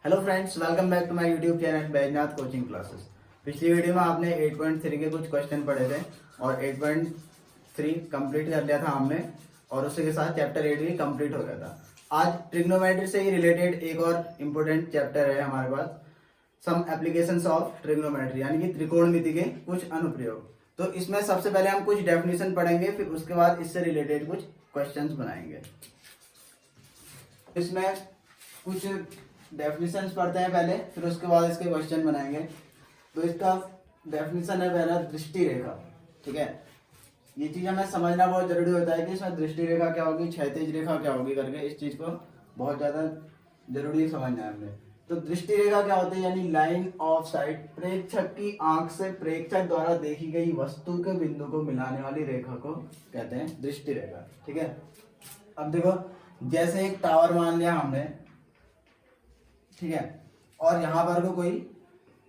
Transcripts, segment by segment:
Hello friends, welcome back to my YouTube channel Baijnath coaching classes. पिछली video में आपने 8.3 के कुछ क्वेश्चन पढ़े थे और 8.3 कंप्लीट कर लिया था हमने और उसी के साथ चैप्टर 8 भी कंप्लीट हो गया था। आज ट्रिग्नोमेट्री से ही रिलेटेड एक और इम्पोर्टेंट चैप्टर है हमारे पास, सम एप्लीकेशंस ऑफ ट्रिग्नोमेट्री, यानी कि त्रिकोणमिति के कुछ अनुप्रयोग। तो इसमें सबसे पहले हम कुछ डेफिनेशन पढ़ेंगे, फिर उसके बाद इससे रिलेटेड कुछ क्वेश्चंस बनाएंगे। इसमें कुछ डेफिनेशंस पढ़ते हैं पहले, फिर उसके बाद इसके क्वेश्चन बनाएंगे। तो इसका डेफिनेशन है पहला दृष्टि रेखा। ठीक है, ये चीज हमें समझना बहुत जरूरी होता है कि इसमें दृष्टि रेखा क्या होगी, क्षैतिज रेखा क्या होगी करके, इस चीज को बहुत ज्यादा जरूरी समझना है हमें। तो दृष्टि रेखा क्या होती है, यानी लाइन ऑफ साइट, प्रेक्षक की आंख से प्रेक्षक द्वारा देखी गई वस्तु के बिंदु को मिलाने वाली रेखा को कहते हैं दृष्टि रेखा। ठीक है, अब देखो, जैसे एक टावर मान लिया हमने, ठीक है, और यहाँ पर को कोई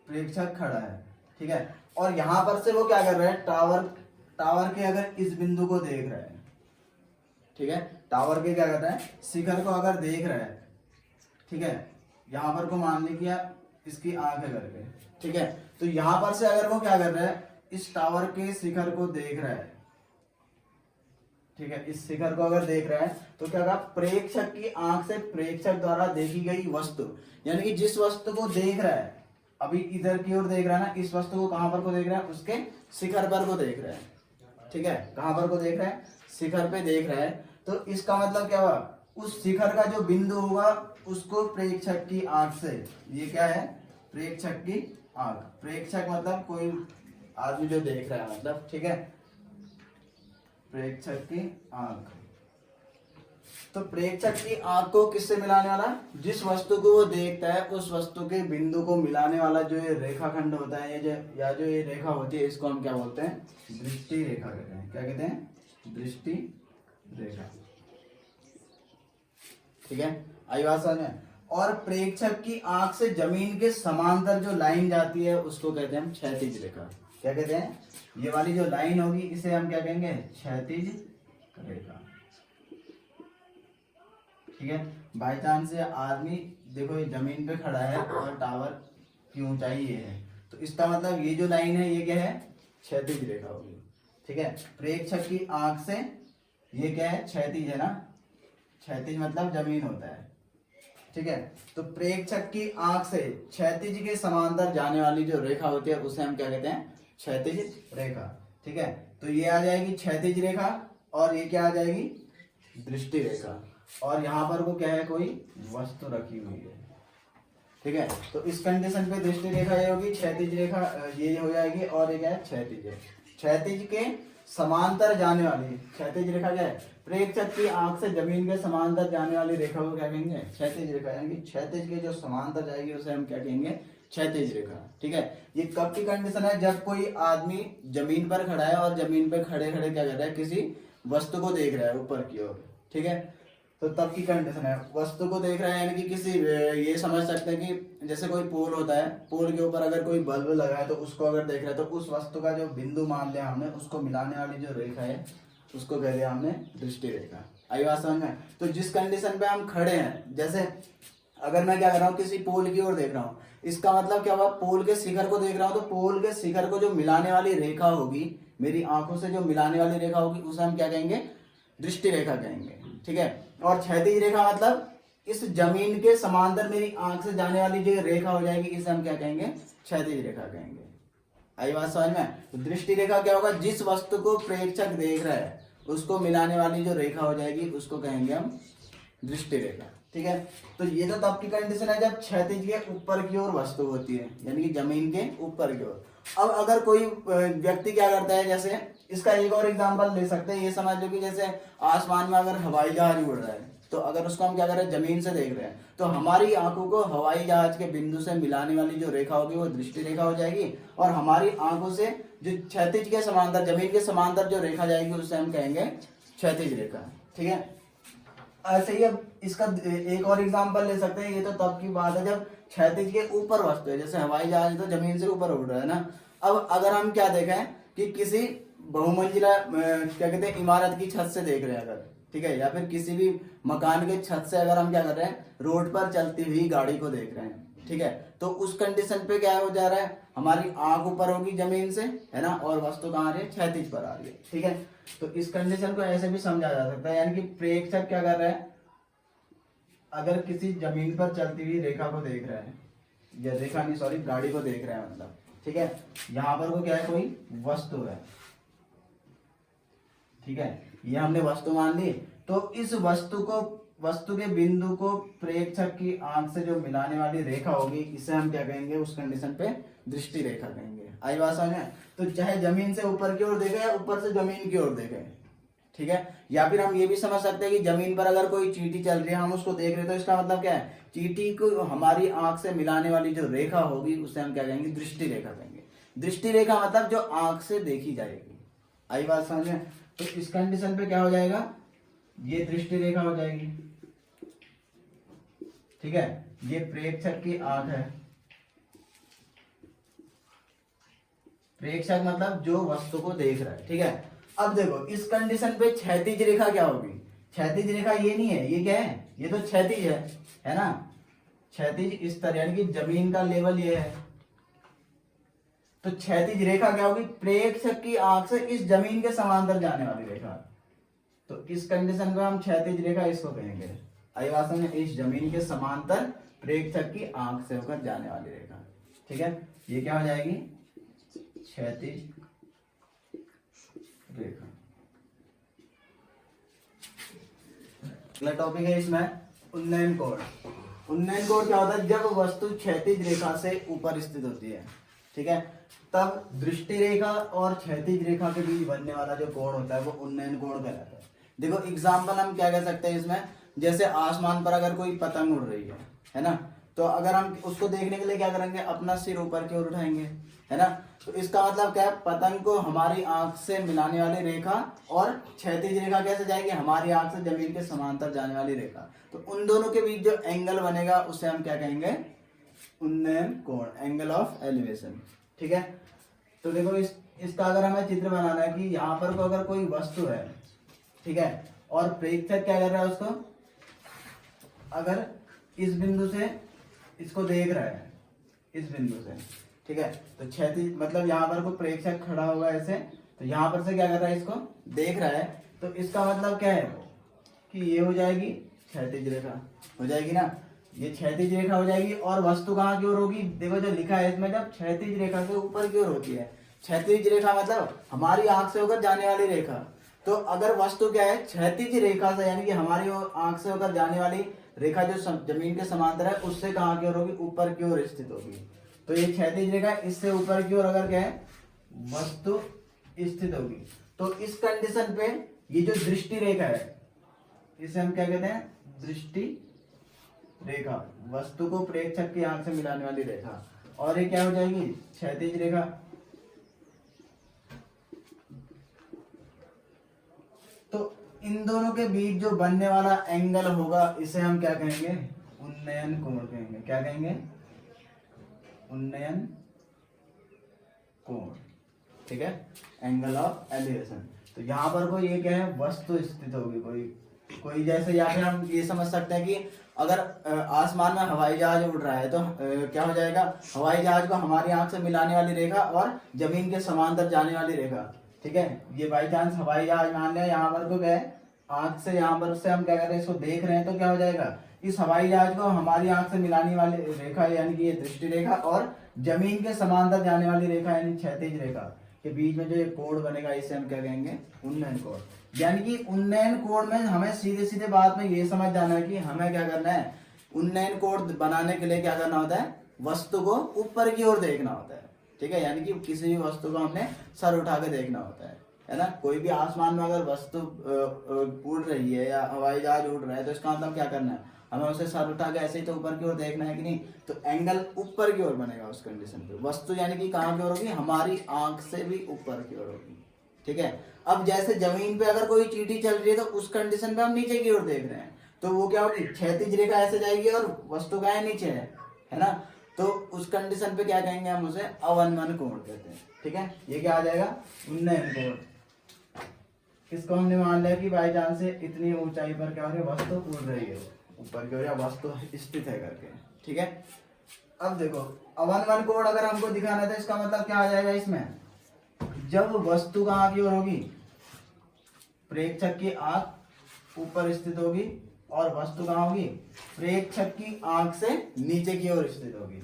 प्रेक्षक खड़ा है, ठीक है, और यहाँ पर से वो क्या कर रहा है, टावर के अगर इस बिंदु को देख रहा है, ठीक है, टावर के क्या कर रहा है, शिखर को अगर देख रहा है, ठीक है, यहाँ पर को मान लिया इसकी आंख है करके, ठीक है, तो यहाँ पर से अगर वो क्या कर रहा है, इस टावर के शिखर को देख रहा है, ठीक है, इस शिखर को अगर देख रहा है तो क्या कहा, प्रेक्षक की आंख से प्रेक्षक द्वारा देखी गई वस्तु, यानी कि जिस वस्तु को देख रहा है, अभी इधर की ओर देख रहा है ना, इस वस्तु को कहां पर को देख रहा है, उसके शिखर पर को देख रहा है। ठीक है, कहां पर को देख रहा है, शिखर पे देख रहा है। तो इसका मतलब क्या हुआ, उस शिखर का जो बिंदु होगा उसको प्रेक्षक की आंख से, ये क्या है, प्रेक्षक की आंख, प्रेक्षक मतलब कोई आदमी जो देख रहा है मतलब, ठीक है, प्रेक्षक की आंख। तो प्रेक्षक की आंख को किससे मिलाने वाला, जिस वस्तु को वो देखता है उस वस्तु के बिंदु को मिलाने वाला जो ये रेखाखंड होता है, या जो ये रेखा होती है, इसको हम क्या बोलते हैं, दृष्टि रेखा कहते हैं। क्या कहते हैं, दृष्टि रेखा। ठीक है, आई बात समझ में। और प्रेक्षक की आंख से जमीन के समांतर जो लाइन जाती है उसको कहते हैं हम क्षैतिज रेखा। क्या कहते हैं, ये वाली जो लाइन होगी इसे हम क्या कहेंगे, क्षैतिज रेखा। ठीक है, बाई चांस से आदमी देखो ये जमीन पे खड़ा है और टावर की ऊंचाई ये है, तो इसका मतलब ये जो लाइन है ये क्या है, क्षैतिज रेखा होगी। ठीक है, प्रेक्षक की आंख से ये क्या है, क्षैतिज है ना, क्षैतिज मतलब जमीन होता है। ठीक है, तो प्रेक्षक की आंख से क्षैतिज के समांतर जाने वाली जो रेखा होती है उसे हम क्या कहते हैं, क्षैतिज रेखा। ठीक है, तो ये आ जाएगी क्षैतिज रेखा और ये क्या आ जाएगी, दृष्टि रेखा। और यहाँ पर वो क्या है, कोई वस्तु रखी हुई है। ठीक है, तो इस कंडीशन पे दृष्टि रेखा ये होगी, क्षैतिज रेखा ये हो जाएगी, और ये क्या है, क्षैतिज है। क्षैतिज के समांतर जाने वाली क्षैतिज रेखा क्या है, प्रेक्षक की आंख से जमीन के समांतर जाने वाली रेखा को क्या कहेंगे, क्षैतिज रेखा। यानी कि क्षैतिज के जो समांतर जाएगी उसे हम क्या कहेंगे, क्षैतिज रेखा। ठीक है, ये कब की कंडीशन है, जब कोई आदमी जमीन पर खड़ा है और जमीन पर खड़े खड़े क्या कर रहा है, किसी वस्तु को देख रहा है ऊपर की ओर। ठीक है, तो तब की कंडीशन है, वस्तु को देख रहा है, यानी कि किसी, ये समझ सकते हैं कि जैसे कोई पोल होता है, पोल के ऊपर अगर कोई बल्ब लगा है तो उसको अगर देख रहा है तो उस वस्तु का जो बिंदु मान लिया हमने, उसको मिलाने वाली जो रेखा है उसको कह दिया हमने दृष्टि रेखा। आई बात समझ में। तो जिस कंडीशन पे हम खड़े हैं, जैसे अगर मैं क्या कर रहा हूँ, किसी पोल की ओर देख रहा हूँ, इसका मतलब क्या हुआ, पोल के शिखर को देख रहा हूँ, तो पोल के शिखर को जो मिलाने वाली रेखा होगी, मेरी आंखों से जो मिलाने वाली रेखा होगी उसे हम क्या कहेंगे, दृष्टि रेखा कहेंगे। ठीक है, और क्षैतिज रेखा मतलब इस जमीन के समांतर मेरी आंख से जाने वाली जो रेखा हो जाएगी, इसे हम क्या कहेंगे, क्षैतिज रेखा कहेंगे। आई बात समझ में। तो दृष्टि रेखा क्या होगा, जिस वस्तु को प्रेक्षक देख रहा है उसको मिलाने वाली जो रेखा हो जाएगी उसको कहेंगे हम दृष्टि रेखा। ठीक है, तो ये तो तब की कंडीशन है जब क्षैतिज के ऊपर की ओर वस्तु होती है, यानी कि जमीन के ऊपर की ओर। अब अगर कोई व्यक्ति क्या करता है, जैसे इसका एक और एग्जांपल ले सकते हैं, ये समझ लो कि जैसे आसमान में अगर हवाई जहाज उड़ रहा है, तो अगर उसको हम क्या कर रहे हैं, जमीन से देख रहे हैं, तो हमारी आंखों को हवाई जहाज के बिंदु से मिलाने वाली जो रेखा होगी वो दृष्टि रेखा हो जाएगी, और हमारी आंखों से जो क्षैतिज के समांतर, जमीन के समांतर जो रेखा जाएगी उसे हम कहेंगे क्षैतिज रेखा। ठीक है, ऐसे ही अब इसका एक और एग्जांपल ले सकते हैं, ये तो तब की बात है जब क्षैतिज के ऊपर वस्तु है, जैसे हवाई जहाज तो जमीन से ऊपर उड़ रहा है ना। अब अगर हम क्या देखें कि किसी बहुमंजिला क्या कहते हैं, इमारत की छत से देख रहे हैं अगर, ठीक है, या फिर किसी भी मकान के छत से अगर हम क्या कर रहे हैं, रोड पर चलती हुई गाड़ी को देख रहे हैं, ठीक है, तो उस कंडीशन पे क्या हो जा रहा है, हमारी आंख ऊपर होगी जमीन से, है ना, और वस्तु कहाँ आ रही है, क्षैतिज पर आ रही है, ठीक है। तो इस कंडीशन को ऐसे भी समझा जा सकता है, यानी कि प्रेक्षक क्या कर रहा है, अगर किसी जमीन पर चलती हुई रेखा को देख रहा है, या रेखा नहीं सॉरी गाड़ी को देख रहा है मतलब, ठीक है, यहाँ पर वो क्या है, कोई वस्तु है, ठीक है, ये हमने वस्तु मान ली। तो इस वस्तु के बिंदु को प्रेक्षक की आंख से जो मिलाने वाली रेखा होगी, इसे हम क्या कहेंगे, उस कंडीशन पे दृष्टि रेखा कहेंगे। आई बात समझ में? तो चाहे जमीन से ऊपर की ओर देखे या ऊपर से जमीन की ओर देखे, ठीक है, या फिर हम ये भी समझ सकते हैं कि जमीन पर अगर कोई चींटी चल रही है, हम उसको देख रहे हैं, तो इसका मतलब क्या है, चींटी को हमारी आंख से मिलाने वाली जो रेखा होगी उसे हम क्या कहेंगे, दृष्टि रेखा कहेंगे। दृष्टि रेखा मतलब जो आंख से देखी जाएगी। आई बात समझ में? तो इस कंडीशन पे क्या हो जाएगा, ये दृष्टि रेखा हो जाएगी, ठीक है, ये प्रेक्षक की आंख है। प्रेक्षक मतलब जो वस्तु को देख रहा है, ठीक है। अब देखो इस कंडीशन पे क्षैतिज रेखा क्या होगी, क्षैतिज रेखा ये नहीं है, ये क्या है, ये तो क्षैतिज है ना, क्षैतिज इस तरह, यानी कि जमीन का लेवल ये है। तो क्षैतिज रेखा क्या होगी, प्रेक्षक की आंख से इस जमीन के समांतर जाने वाली रेखा। तो इस कंडीशन को हम क्षैतिज रेखा इसको कहेंगे। आई बात समझ में? इस जमीन के समांतर प्रेक्षक की आंख से होकर जाने वाली रेखा, ठीक है, ये क्या हो जाएगी, क्षैतिज रेखा। अगला टॉपिक है इसमें उन्नयन कोण। उन्नयन कोण क्या होता है, जब वस्तु क्षैतिज रेखा से ऊपर स्थित होती है, ठीक है, तब दृष्टि रेखा और क्षैतिज रेखा के बीच बनने वाला जो कोण होता है वो उन्नयन कोण कहलाता है। देखो एग्जाम्पल हम क्या कह सकते हैं इसमें, जैसे आसमान पर अगर कोई पतंग उड़ रही है ना, तो अगर हम उसको देखने के लिए क्या करेंगे, अपना सिर ऊपर की ओर उठाएंगे, है ना, तो इसका मतलब क्या है, पतंग को हमारी आंख से मिलाने वाली रेखा और क्षैतिज रेखा कैसे जाएगी, हमारी आंख से जमीन के समांतर जाने वाली रेखा। तो उन दोनों के बीच जो एंगल बनेगा उसे हम क्या कहेंगे, उन्नयन कोण, एंगल ऑफ एलिवेशन, ठीक है। तो देखो इसका अगर हमें चित्र बनाना है कि यहाँ पर को अगर कोई वस्तु है, ठीक है, और प्रेक्षक क्या कर रहा है, उसको अगर इस बिंदु से इसको देख रहा है, इस बिंदु से, ठीक है, तो क्षैतिज मतलब यहाँ पर को प्रेक्षक खड़ा होगा ऐसे, तो यहाँ पर से क्या कर रहा है, इसको देख रहा है, तो इसका मतलब क्या है कि ये हो जाएगी क्षैतिज रेखा, हो जाएगी ना, ये क्षैतिज रेखा हो जाएगी। और वस्तु कहाँ की ओर होगी, देखो जो लिखा है इसमें, जब क्षैतिज रेखा के ऊपर की ओर होती है। क्षैतिज रेखा मतलब हमारी आंख से होकर जाने वाली रेखा। तो अगर वस्तु क्या है, क्षैतिज रेखा से, यानी कि हमारी आंख से होकर जाने वाली रेखा जो जमीन के समांतर है, उससे कहाँ की ओर होगी, ऊपर की ओर स्थित होगी। तो ये क्षैतिज रेखा, इससे ऊपर की ओर अगर क्या है, वस्तु स्थित होगी, तो इस कंडीशन पे ये जो दृष्टि रेखा है, इसे हम क्या कहते हैं, दृष्टि रेखा, वस्तु को प्रेक्षक की आंख से मिलाने वाली रेखा। और ये क्या हो जाएगी, क्षैतिज रेखा। तो इन दोनों के बीच जो बनने वाला एंगल होगा, इसे हम क्या कहेंगे, उन्नयन कोण कहेंगे। क्या कहेंगे, उन्नयन कोण, ठीक है, एंगल ऑफ एलिवेशन। तो यहाँ पर कोई ये क्या है, वस्तु स्थित होगी, कोई जैसे, या फिर हम ये समझ सकते हैं कि अगर आसमान में हवाई जहाज उड़ रहा है, तो क्या हो जाएगा, हवाई जहाज को हमारी आंख से मिलाने वाली रेखा और जमीन के समांतर जाने वाली रेखा, ठीक है। ये बाई चांस हवाई जहाज मान लिया, यहाँ पर को क्या है, आंख से यहाँ पर से हम क्या कर रहे हैं, इसको देख रहे हैं, तो क्या हो जाएगा, इस हवाई जहाज को हमारी आंख से मिलाने वाली रेखा यानी कि ये दृष्टि रेखा और जमीन के समांतर जाने वाली रेखा यानी क्षैतिज रेखा के बीच में जो ये कोण बनेगा, इसे हम क्या कहेंगे, उन्नयन कोण। यानी कि उन्नयन कोण में हमें सीधे सीधे बात में ये समझ जाना है कि हमें क्या करना है, उन्नयन कोण बनाने के लिए क्या करना होता है, वस्तु को ऊपर की ओर देखना होता है, ठीक है, यानी कि किसी भी वस्तु को हमने सर उठा के देखना होता है ना। कोई भी आसमान में अगर वस्तु उड़ रही है या हवाई जहाज उड़ रहा है, तो इसका मतलब क्या करना है, हमें उसे सर उठा के ऐसे ही तो ऊपर की ओर देखना है कि नहीं। तो एंगल ऊपर की ओर बनेगा उस कंडीशन पे, वस्तु यानी कि कहाँ की ओर होगी, हमारी आंख से भी ऊपर की ओर होगी, ठीक है। अब जैसे जमीन पे अगर कोई चींटी चल रही है, तो उस कंडीशन पे हम नीचे की ओर देख रहे हैं, तो वो क्या होगी, क्षैतिज रेखा ऐसे जाएगी और वस्तु का नीचे है ना। तो उस कंडीशन पे क्या कहेंगे, हम उसे अवनमन कोण कहते हैं, ठीक है। ये क्या आ जाएगा, उन्नयन कोण। इसको हमने मान लिया कि बाई चांस से इतनी ऊंचाई पर क्या हो रही है, वस्तु उड़ रही है ऊपर की ओर, या वस्तु स्थित है करके। ठीक है, अब देखो अवन वन कोण अगर हमको दिखाना है तो इसका मतलब क्या आ जाएगा इसमें, जब वस्तु कहाँ की ओर होगी, प्रेक्षक की आंख ऊपर स्थित होगी और वस्तु कहाँ होगी, प्रेक्षक की आंख से नीचे की ओर स्थित होगी।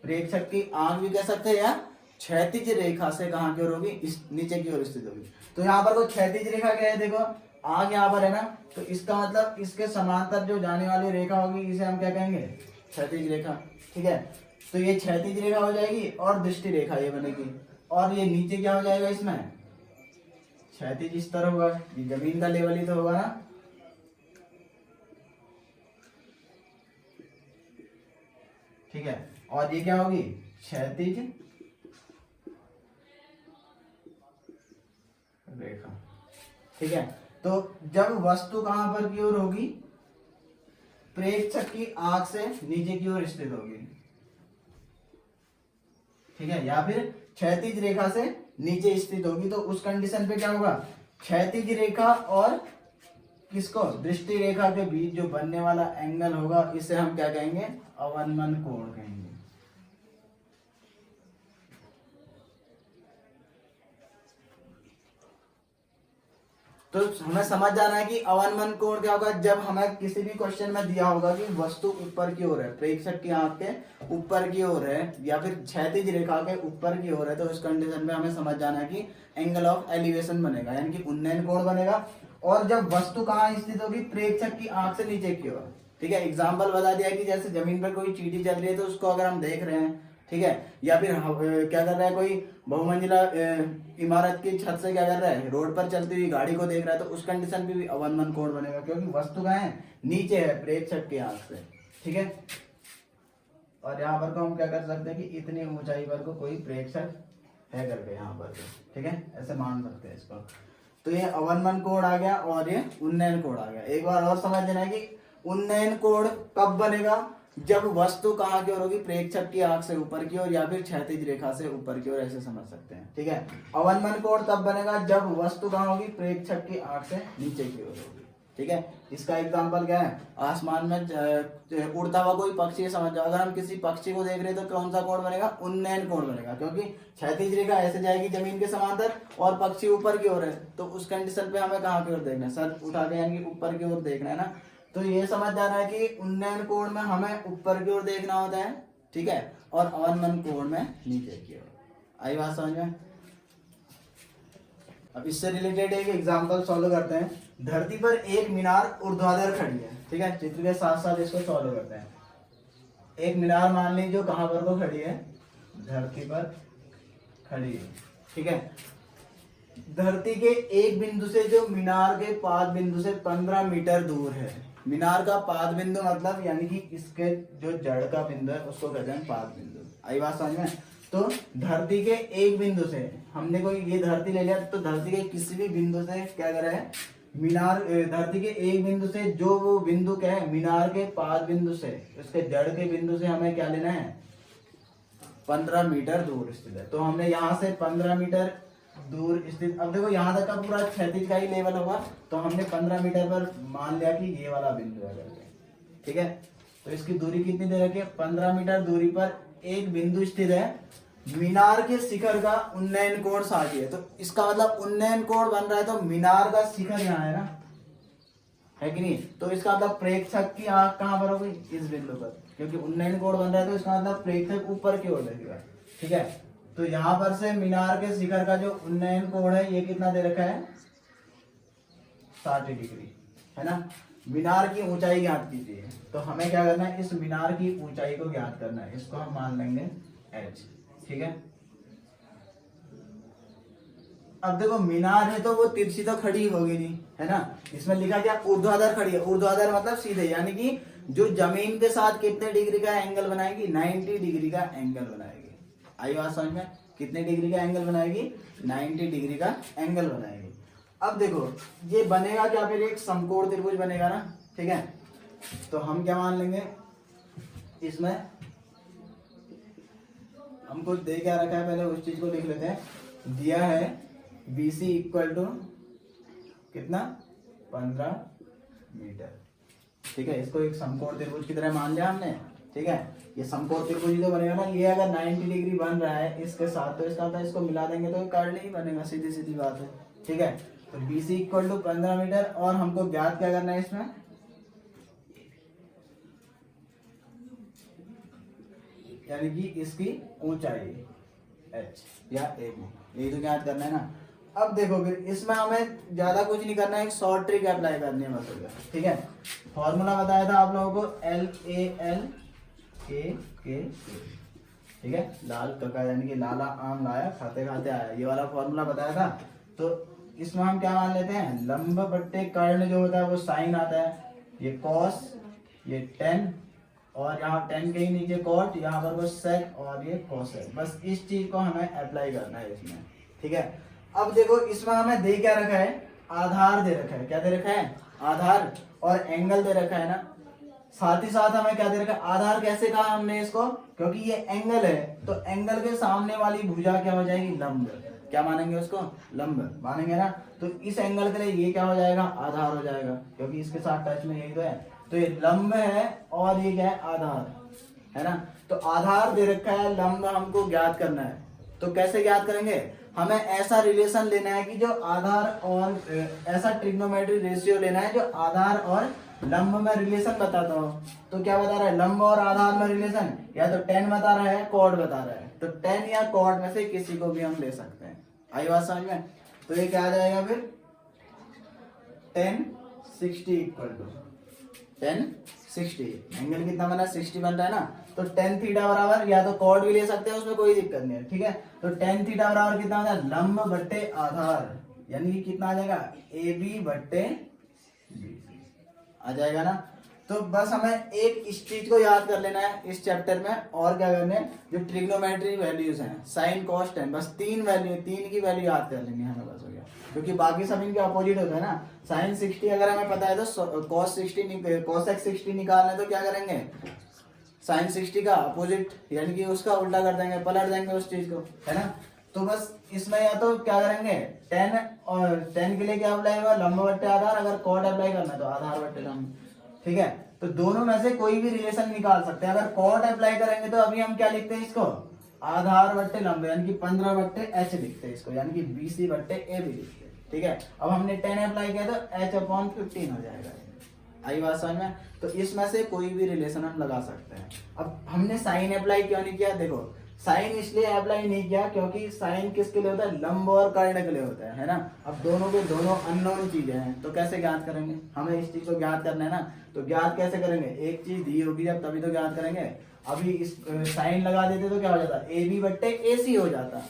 प्रेक्षक की आंख भी कह सकते हैं, या क्षैतिज रेखा से कहाँ की ओर होगी, इस नीचे की ओर स्थित होगी। तो यहाँ पर कोई क्षैतिज रेखा क्या है, देखो आंख यहाँ पर है ना, तो इसका मतलब इसके समांतर जो जाने वाली रेखा होगी इसे हम क्या कहेंगे, क्षैतिज रेखा। ठीक है, तो ये क्षैतिज रेखा हो जाएगी और दृष्टि रेखा ये बनेगी, और ये नीचे क्या हो जाएगा इसमें, क्षैतिज स्तर होगा, ये जमीन का लेवल ही तो होगा ना। ठीक है, और ये क्या होगी, क्षैतिज रेखा। ठीक है, तो जब वस्तु कहां पर की ओर होगी, प्रेक्षक की आंख से नीचे की ओर स्थित होगी। ठीक है, या फिर क्षैतिज रेखा से नीचे स्थित होगी, तो उस कंडीशन पे क्या होगा, क्षैतिज रेखा और किसको, दृष्टि रेखा के बीच जो बनने वाला एंगल होगा इसे हम क्या कहेंगे, अवनमन कोण कहेंगे। तो हमें समझ जाना है कि अवनमन कोण क्या होगा, जब हमें किसी भी क्वेश्चन में दिया होगा कि वस्तु ऊपर की ओर है, प्रेक्षक की आंख के ऊपर की ओर है, या फिर क्षैतिज रेखा के ऊपर की ओर है, तो उस कंडीशन में हमें समझ जाना है कि एंगल ऑफ एलिवेशन बनेगा, यानी कि उन्नयन कोण बनेगा। और जब वस्तु कहाँ स्थित होगी, प्रेक्षक की आंख से नीचे की ओर। ठीक है, एग्जाम्पल बता दिया कि जैसे जमीन पर कोई चींटी चल रही है तो उसको अगर हम देख रहे हैं, ठीक है, या फिर क्या कर रहा है, कोई बहुमंजिला इमारत की छत से क्या कर रहा है, रोड पर चलती हुई गाड़ी को देख रहा है, तो उस कंडीशन पे भी अवनमन कोण बनेगा, क्योंकि वस्तु कहाँ है, नीचे है, प्रेक्षक की आंख से। ठीक है, और यहाँ पर को हम क्या कर सकते हैं कि इतनी ऊंचाई पर को कोई प्रेक्षक है करके यहाँ पर। ठीक है, ऐसे मान सकते हैं इसको। तो ये अवनमन कोण आ गया और ये उन्नयन कोण आ गया। एक बार और समझ लेना है कि उन्नयन कोण कब बनेगा, जब वस्तु कहाँ की ओर होगी, प्रेक्षक की आंख से ऊपर की ओर, या फिर क्षैतिज रेखा से ऊपर की ओर, ऐसे समझ सकते हैं। ठीक है, अवनमन कोण तब बनेगा जब वस्तु कहाँ होगी, प्रेक्षक की आंख से नीचे की ओर होगी। ठीक है, इसका एग्जांपल क्या है, आसमान में उड़ता हुआ कोई पक्षी समझ जाओ, अगर हम किसी पक्षी को देख रहे हैं तो कौन सा कोण बनेगा, उन्नयन कोण बनेगा, क्योंकि क्षैतिज रेखा ऐसे जाएगी जमीन के समांतर और पक्षी ऊपर की ओर है, तो उस कंडीशन पे हमें कहाँ की ओर देखना है, सर उठा के यानी कि ऊपर की ओर देखना है ना। तो ये समझ जाना है कि उन्नयन कोण में हमें ऊपर की ओर देखना होता है। ठीक है, और अवनमन कोण में नीचे की ओर। आई बात समझ में। अब इससे रिलेटेड एक एग्जांपल सॉल्व करते हैं। धरती पर एक मीनार ऊर्ध्वाधर खड़ी है। ठीक है, चित्र के साथ साथ इसको सॉल्व करते हैं। एक मीनार मान लीजिए कहां पर को खड़ी है, धरती पर खड़ी है। ठीक है, धरती के एक बिंदु से जो मीनार के पाद बिंदु से 15 मीटर दूर है। मीनार का पाद बिंदु मतलब यानी कि इसके जो जड़ का बिंदु है उसको कहते हैं पाद बिंदु। आई बात समझ में। तो धरती के एक बिंदु से हमने कोई ये धरती ले लिया, तो धरती के किसी भी बिंदु से क्या कर रहा है, मीनार धरती के एक बिंदु से जो वो बिंदु क्या है, मीनार के पाद बिंदु से, उसके जड़ के बिंदु से हमें क्या लेना है, 15 मीटर दूर स्थित है। तो हमने यहाँ से 15 मीटर दूर स्थित, अब देखो यहाँ तक का पूरा क्षैतिज का ही लेवल होगा, तो हमने 15 मीटर पर मान लिया कि ये वाला बिंदु है करके। ठीक है, तो इसकी दूरी कितनी दे रखी है, 15 मीटर दूरी पर एक बिंदु स्थित है। मीनार के शिखर का उन्नयन कोण 60 है, तो इसका मतलब उन्नयन कोण बन रहा है, तो मीनार का शिखर यहाँ है ना, है कि नहीं। तो इसका मतलब प्रेक्षक की आंख कहाँ पर होगी, इस बिंदु पर, क्योंकि उन्नयन कोण बन रहा है, तो इसका मतलब प्रेक्षक ऊपर की ओर देखेगा। ठीक है, तो यहाँ पर से मीनार के शिखर का जो उन्नयन कोण है ये कितना दे रखा है, 60 डिग्री, है ना। मीनार की ऊंचाई ज्ञात कीजिए, तो हमें क्या करना है, इस मीनार की ऊंचाई को ज्ञात करना है, इसको हम मान लेंगे h। ठीक है, अब देखो मीनार है तो वो तिरछी तो खड़ी होगी नहीं, है ना। इसमें लिखा क्या, ऊर्ध्वाधर खड़ी है। ऊर्ध्वाधर मतलब सीधे, यानी कि जो जमीन के साथ कितने डिग्री का एंगल बनाएगी, 90 डिग्री का एंगल बनाएगी। आई बात समझ में, कितने डिग्री का एंगल बनाएगी, 90 डिग्री का एंगल बनाएगी। अब देखो ये बनेगा क्या, फिर एक समकोण त्रिभुज बनेगा ना। ठीक है, तो हम क्या मान लेंगे, इसमें हमको दे क्या रखा है, पहले उस चीज को लिख लेते हैं। दिया है BC इक्वल टू कितना 15 मीटर। ठीक है, इसको एक समकोण त्रिभुज की तरह मान लिया हमने। ठीक है, ये समकोण त्रिभुज ही तो बनेगा ना। ये अगर 90 डिग्री बन रहा है इसके साथ, तो इसका मतलब इसको मिला देंगे तो कर्ल ही बनेगा, सीधी सीधी बात है। ठीक है, तो BC इक्वल टू 15 मीटर और हमको ज्ञात क्या करना है इसमें, यानी कि इसकी ऊंचाई h या AB, यही तो ज्ञात करना है ना। अब देखो फिर इसमें हमें ज्यादा कुछ नहीं करना है, एक शॉर्ट ट्रिक अप्लाई करनी है बस। ठीक है, फॉर्मूला बताया था आप लोगों को LAL K। ठीक है, लाल कका यानी कि लाला आम लाया खाते खाते आया, ये वाला फॉर्मूला बताया था। तो इसमें हम क्या मान लेते हैं, लंब बट्टे कर्ण जो होता है वो साइन आता है, ये कॉस, ये टेन, और यहाँ टेन के ही नीचे कॉट, यहाँ पर वो सेक और ये कोसेक। बस इस चीज को हमें अप्लाई करना है इसमें। ठीक है, अब देखो इसमें हमें दे क्या रखा है, आधार दे रखा है। क्या दे रखा है, आधार, और एंगल दे रखा है ना। साथ ही साथ हमें क्या दे रखा है, आधार कैसे कहा हमने इसको, क्योंकि ये एंगल है तो एंगल के सामने वाली भुजा क्या हो जाएगी, लंब। क्या मानेंगे उसको, लंब मानेंगे ना। तो इस एंगल के लिए ये क्या हो जाएगा, आधार हो जाएगा, क्योंकि इसके साथ टच में यही तो है। तो ये लंब है और ये क्या है, आधार है ना। तो आधार दे रखा है, लंब हमको ज्ञात करना है। तो कैसे ज्ञात करेंगे, हमें ऐसा रिलेशन लेना है कि जो आधार और ऐसा ट्रिग्नोमेट्री रेशियो लेना है जो आधार और लंब में रिलेशन बताता हो। तो क्या बता रहा है, लंब और आधार में रिलेशन, या तो टेन बता रहा है, कॉड बता रहा है। तो टेन या कॉड में से किसी को भी हम ले सकते हैं। आई बात समझ में। तो ये क्या आ जाएगा फिर, 10 60 इक्वल टू 10 60, एंगल कितना बना, 60 बन रहा है ना। तो टेन थीटा बराबर, या तो कॉड भी ले सकते हैं, उसमें कोई दिक्कत नहीं है। ठीक है, तो टेन थीटा बराबर कितना होता है, लंब बट्टे आधार, यानी कि कितना आ जाएगा, AB बट्टे BC आ जाएगा ना। तो बस हमें एक इस चीज को याद कर लेना है इस चैप्टर में, और क्या करने हैं, जो ट्रिग्नोमेट्री वैल्यूज हैं, साइन कॉस टेन, बस तीन की वैल्यू याद कर लेंगे हमें, बस हो गया। क्योंकि बाकी सब इनके अपोजिट होता है ना। साइन 60 अगर हमें पता है तो कॉस 60 कॉसेक 60 निकालना है तो क्या करेंगे, साइन 60 का अपोजिट यानी कि उसका उल्टा कर देंगे, पलट देंगे उस चीज को, है ना। तो बस इसमें या तो क्या करेंगे, 10 और 10 के लिए क्या अप्लाई होगा, लंब बट्टे आधार, अगर कॉड अप्लाई करना है तो आधार बट्टे लंब। ठीक है, तो दोनों में से कोई भी रिलेशन निकाल सकते हैं। अगर कॉड अप्लाई करेंगे तो अभी हम क्या लिखते हैं इसको, आधार बट्टे लंब, यानी कि 15 बट्टे h लिखते हैं इसको, यानी कि BC बट्टे AB लिखते हैं। ठीक है, अब हमने 10 अप्लाई किया तो h/15 हो जाएगा। आई बात समझ में। तो इसमें से कोई भी रिलेशन हम लगा सकते हैं। अब हमने साइन अप्लाई क्यों नहीं किया, देखो साइन इसलिए अप्लाई नहीं किया क्योंकि साइन किसके लिए होता है, लंब और कर्ण के लिए होता है ना। अब दोनों के दोनों अननोन चीजें हैं, तो कैसे ज्ञात करेंगे, हमें इस चीज को ज्ञात करना है ना। तो ज्ञात कैसे करेंगे, एक चीज दी होगी जब तभी तो ज्ञात करेंगे। अभी इस साइन लगा देते तो क्या हो जाता, AB बट्टे AC हो जाता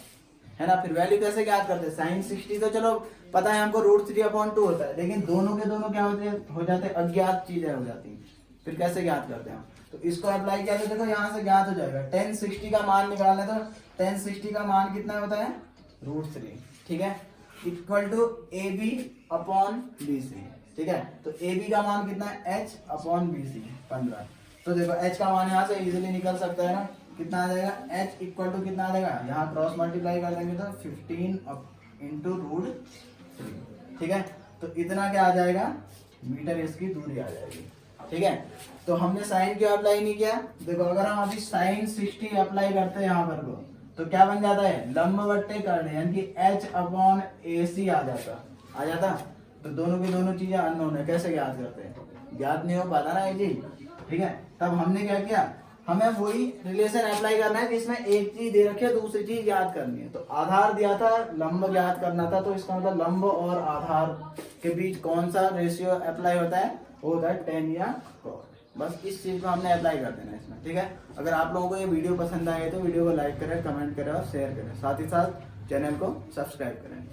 है ना। फिर वैल्यू कैसे ज्ञात करते, साइन 60 तो चलो पता है हमको √3/2 होता है, लेकिन दोनों के दोनों क्या होते हैं, हो जाते हैं अज्ञात चीजें हो जाती हैं। फिर कैसे ज्ञात करते हैं, तो इसको अप्लाई किया तो देखो यहाँ से ज्ञात हो जाएगा। 10 60 का मान निकालना है तो 10 60 का मान कितना होता है, √3। ठीक है, इक्वल टू AB/BC। ठीक है, तो AB का मान कितना है, h/BC 15। तो देखो h का मान यहाँ से इजीली निकल सकता है ना, कितना आ जाएगा, h इक्वल टू कितना आ जाएगा, यहाँ क्रॉस मल्टीप्लाई कर देंगे तो 15 इंटू √3। ठीक है, तो इतना क्या आ जाएगा, मीटर इसकी दूरी आ जाएगी। ठीक है, तो हमने साइन क्यों अप्लाई नहीं किया, देखो अगर हम अभी साइन 60 अप्लाई करते हैं यहाँ पर को, तो क्या बन जाता है, लंब बट्टे कर्ण, यानी कि h/AC आ जाता। तो दोनों की दोनों चीजें अननोन है, कैसे ज्ञात करते हैं, ज्ञात नहीं हो पाता ना ये चीज। ठीक है, तब हमने क्या किया, हमें वही रिलेशन अप्लाई करना है जिसमें एक चीज दे रखी है, दूसरी चीज याद करनी है। तो आधार दिया था, लंब याद करना था, तो इसका मतलब लंब और आधार के बीच कौन सा रेशियो अप्लाई होता है, वो होता है 10 या cos। बस इस चीज को हमने अप्लाई कर देना है इसमें। ठीक है, अगर आप लोगों को ये वीडियो पसंद आए तो वीडियो को लाइक करें, कमेंट करें और शेयर करें, साथ ही साथ चैनल को सब्सक्राइब करें।